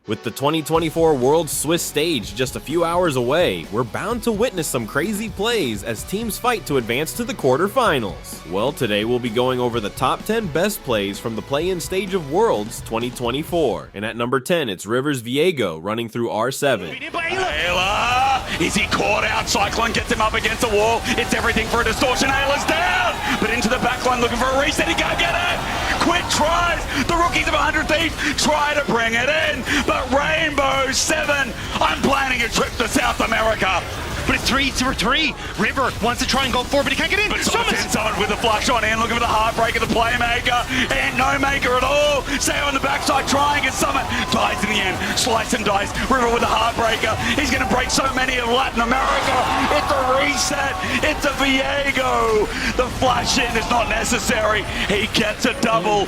With the 2024 World Swiss stage just a few hours away, we're bound to witness some crazy plays as teams fight to advance to the quarterfinals. Well, today we'll be going over the top 10 best plays from the play-in stage of Worlds 2024. And at number 10, it's Rivers Viego running through R7. Is he caught out? Cyclone gets him up against the wall. It's everything for a distortion. Ayla's down, but into the backline looking for a reset. He can't get it. Quick tries. The rookies of 100 Thieves try to bring it in, but Rainbow 7, I'm planning a trip to South America. But it's 3-3. River wants to try and go forward, but he can't get in. But someone with a flash on in, looking for the heartbreaker, the playmaker, and no maker at all. Say on the backside, trying and Summit dies in the end. Slice and dice. River with the heartbreaker. He's going to break so many of Latin America. It's a reset. It's a Viego. The flash in is not necessary. He gets a double.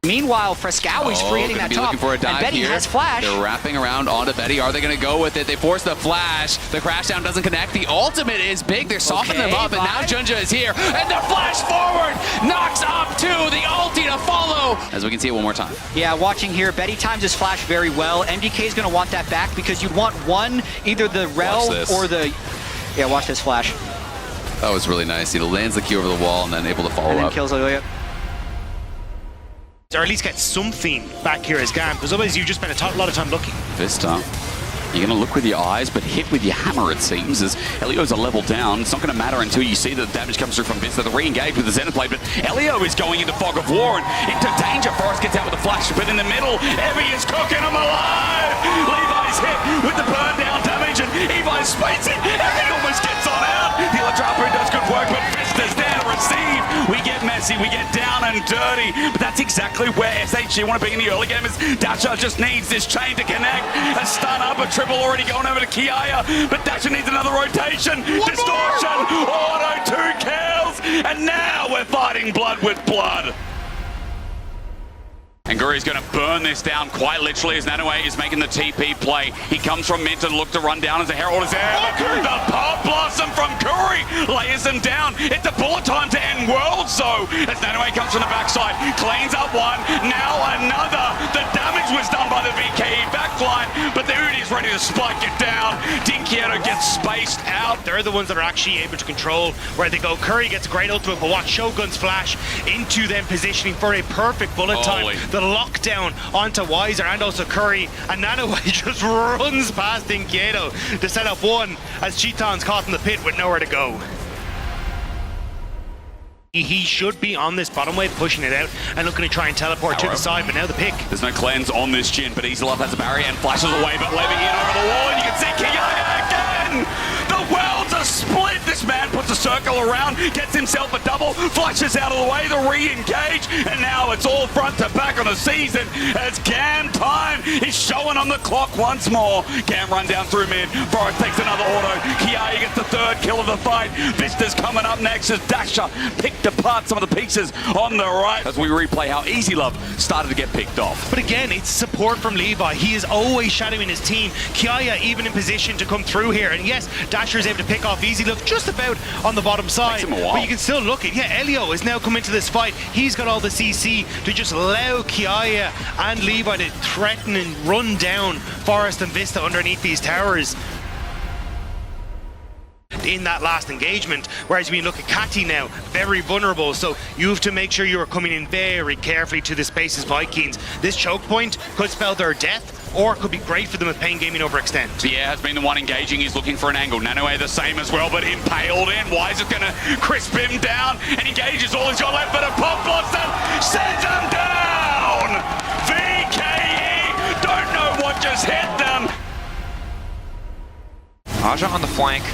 Meanwhile, Frescow is creating that top, looking for a dive and Betty here. has flash. They're wrapping around onto Betty. Are they going to go with it? They force the flash. The crashdown doesn't connect. The ultimate is big. They're softening them up, and now JunJia is here. And the flash forward knocks up to the ulti to follow. As we can see it one more time. Yeah, watching here, Betty times his flash very well. MDK is going to want that back because you want one, either the rel or the... Yeah, watch this flash. That was really nice. He lands the key over the wall and then able to follow And then up. kills Lilia. Or at least get something back here as Gam, because otherwise you just spend a lot of time looking. Vista. You're going to look with your eyes, but hit with your hammer, it seems, as Elio's a level down. It's not going to matter until you see that the damage comes through from Vista. The re-engage with the Zenith blade, but Elio is going into Fog of War and into danger. Forrest gets out with the flash, but in the middle, Evie is cooking him alive! Levi's hit with the burn down damage, and Evi's spacing. Evie almost gets on out. The Electropper does good work, but Vista's there to receive. We get messy, we get down and dirty, but that's exactly where SHG want to be in the early game. As Dasha just needs this chain to connect. A stun up, a triple already going over to Kiaya, but Dasha needs another rotation. Distortion, auto, 2 kills, and now we're fighting blood with blood. And Guri's going to burn this down quite literally as Nanoe is making the TP play. He comes from mid to look to run down as a Herald is there. The Pop Blossom from Kuri layers him down. It's a bullet time to end World, so as Nanoe comes from the backside, cleans up one, now another. The damage was done by the VKE backline, but the Udi's ready to spike it down. Dinkiero gets spaced out. They're the ones that are actually able to control where they go. Curry gets a great ultimate, but watch Shogun's flash into them positioning for a perfect bullet time. The lockdown onto Weiser and also Curry, and Nanoe just runs past Dinkiero to set up one as Cheaton's caught in the pit with nowhere to go. He should be on this bottom wave, pushing it out and looking to try and teleport to the side, but now the pick. There's no cleanse on this Jin, but Easy Love has a barrier and flashes away, but Levy in over the wall, and you can see Kiaya again! The worlds are split! This man puts a circle around, gets himself a double, flashes out of the way, the re-engage, and now it's all front to back on the season as Gam time is showing on the clock once more. Gam run down through mid, Forrest takes another auto, Kiaya gets the 3rd kill of the fight, Vista's coming up next as Dasha picked apart some of the pieces on the right as we replay how Easy Love started to get picked off. But again, it's support from Levi. He is always shadowing his team. Kiaya even in position to come through here, and yes, Dasher is able to pick off Easy Love just about on the bottom side, but you can still look at, yeah, Elio is now coming to this fight. He's got all the CC to just allow Kiaya and Levi to threaten and run down Forrest and Vista underneath these towers in that last engagement, whereas when you look at Kati now, very vulnerable, so you have to make sure you are coming in very carefully to the spaces Vikings. This choke point could spell their death, or it could be great for them if Pain Gaming overextend. Yeah, has been the one engaging. He's looking for an angle. Nanoe the same as well, but impaled in. Weiser's going to crisp him down and engages all he's got left, but a Pop Blossom sends him down! VKE don't know what just hit them. Aja on the flank.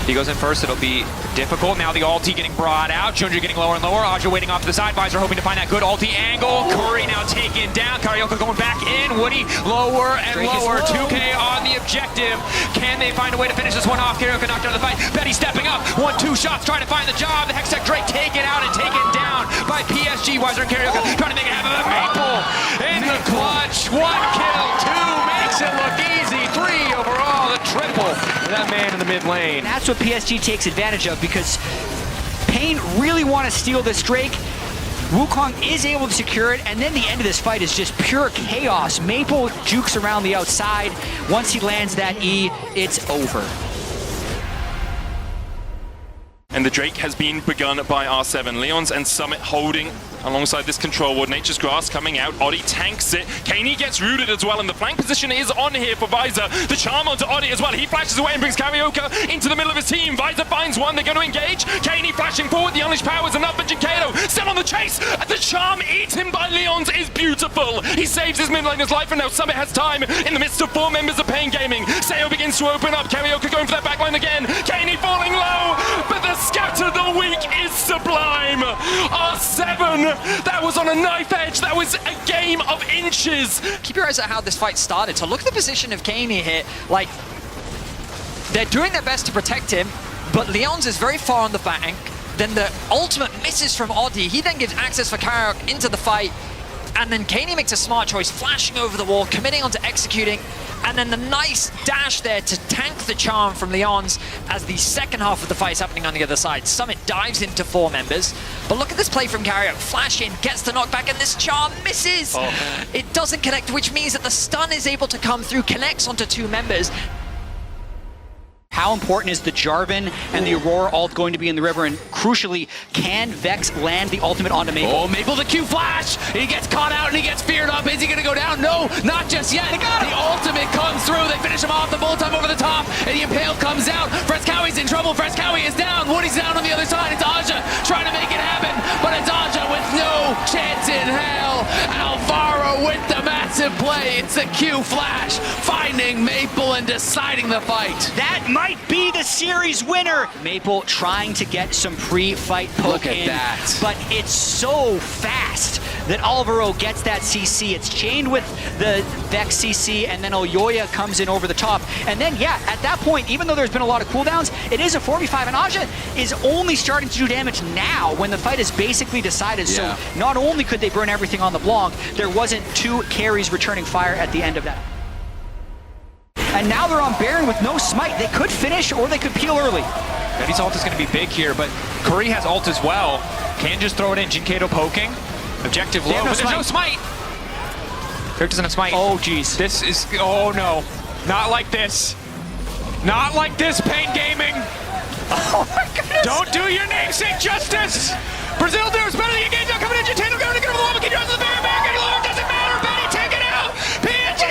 He goes in first, it'll be difficult. Now the ulti getting brought out. JunJia getting lower and lower. Aja waiting off to the side. Visor hoping to find that good ulti angle. Kuri now taken down. Karioka going back in. Woody lower and lower. 2K on the objective. Can they find a way to finish this one off? Karioka knocked out of the fight. Betty stepping up. 1-2 shots trying to find the job. The Hextech Drake taken out and taken down by PSG. Visor and Karioka trying to make it happen. But Maple in the clutch. 1 kill. 2 makes it look easy. 3 overall. The triple. That man in the mid lane. That's what PSG takes advantage of, because Pain really want to steal this Drake. Wukong is able to secure it, and then the end of this fight is just pure chaos. Maple jukes around the outside. Once he lands that E, it's over. And the Drake has been begun by R7. Leons and Summit holding alongside this control ward. Nature's Grass coming out. Oddie tanks it. Kaney gets rooted as well, and the flank position is on here for Visor. The charm onto Oddie as well. He flashes away and brings Karaoke into the middle of his team. Visor finds one. They're going to engage. Kaney flashing forward. The unleashed power is enough, but Jinkato still on the chase. The charm eaten by Leons is beautiful. He saves his mid laner's life, and now Summit has time in the midst of 4 members of Pain Gaming. Sayo begins to open up. Karaoke going for that backline again. Kaney falling low, but the scatter the weak is sublime. R7, that was on a knife edge. That was a game of inches. Keep your eyes on how this fight started. So look at the position of Kaney here. Like, they're doing their best to protect him, but Leons is very far on the bank. Then the ultimate misses from Oddie. He then gives access for Karaoke into the fight. And then Kaney makes a smart choice, flashing over the wall, committing onto executing, and then the nice dash there to tank the charm from Leons as the second half of the fight is happening on the other side. Summit dives into 4 members, but look at this play from Karaoke. Flash in, gets the knockback, and this charm misses! Oh. It doesn't connect, which means that the stun is able to come through, connects onto 2 members. How important is the Jarvan and the Aurora ult going to be in the river? And crucially, can Vex land the ultimate onto Maple? Oh, Maple the Q-Flash! He gets caught out and he gets feared up. Is he going to go down? No, not just yet. The ultimate comes through. They finish him off. The bolt time over the top. And the Impale comes out. Frescowy's in trouble. Frescowy is down. Woody's down on the other side. It's Aja trying to make it happen. But it's Aja with no chance in hell. Alvaro with the massive play. It's the Q-Flash finding Maple and deciding the fight. That might be the series winner. Maple trying to get some pre-fight poke Look at in, that. but it's so fast that Alvaro gets that CC. It's chained with the Vex CC, and then Oyoya comes in over the top. And then, yeah, at that point, even though there's been a lot of cooldowns, it is a 4v5, and Aja is only starting to do damage now when the fight is basically decided. Yeah. So not only could they burn everything on the Blanc, there wasn't 2 carries returning fire at the end of that. And now they're on Baron with no smite. They could finish or they could peel early. Betty's ult is going to be big here, but Kuri has ult as well. Can just throw it in. Jinkato poking. Objective low, but there's no smite. Kirk doesn't have smite. Oh, jeez. This is... Oh, no. Not like this. Not like this, Pain Gaming. Oh, my goodness. Don't do your namesake justice. Brazil does better than you games. Coming in. Jinkato going to get over the wall. Can you run to the Baron? Baron getting lower. Doesn't matter. Betty, take it out. PNG.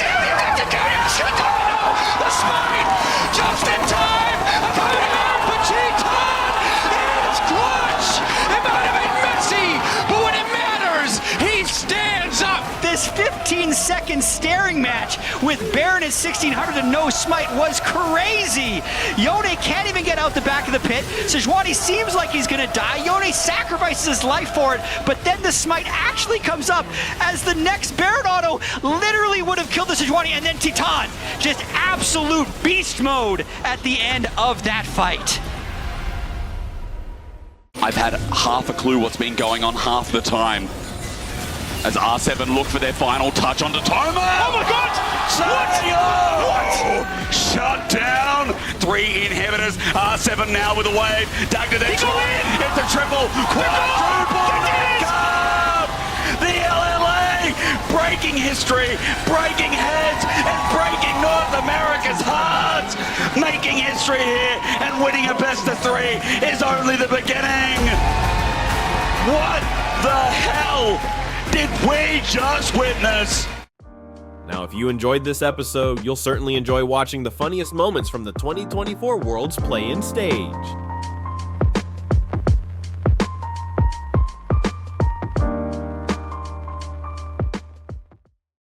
The smite just in time. Coming out, but Cheeton is clutch. It might have been messy, but when it matters, he stands up. This 15-second staring match with Baron at 1600 and no smite was crazy. Yone can't even get out the back of the pit. Sejuani seems like he's gonna die. Yone sacrifices his life for it, but then the smite actually comes up as the next Baron auto literally would have killed the Sejuani, and then Titan, just absolute beast mode at the end of that fight. I've had half a clue what's been going on half the time. As R7 look for their final touch onto Toma. Oh my god! What? Shut down! 3 inhibitors. R7 now with a wave. Dagger then it's a triple. Quadruple. The LLA breaking history, breaking heads, and breaking North America's hearts. Making history here and winning a best of 3 is only the beginning. What the hell did we just witness? Now, if you enjoyed this episode, you'll certainly enjoy watching the funniest moments from the 2024 World's Play-In stage.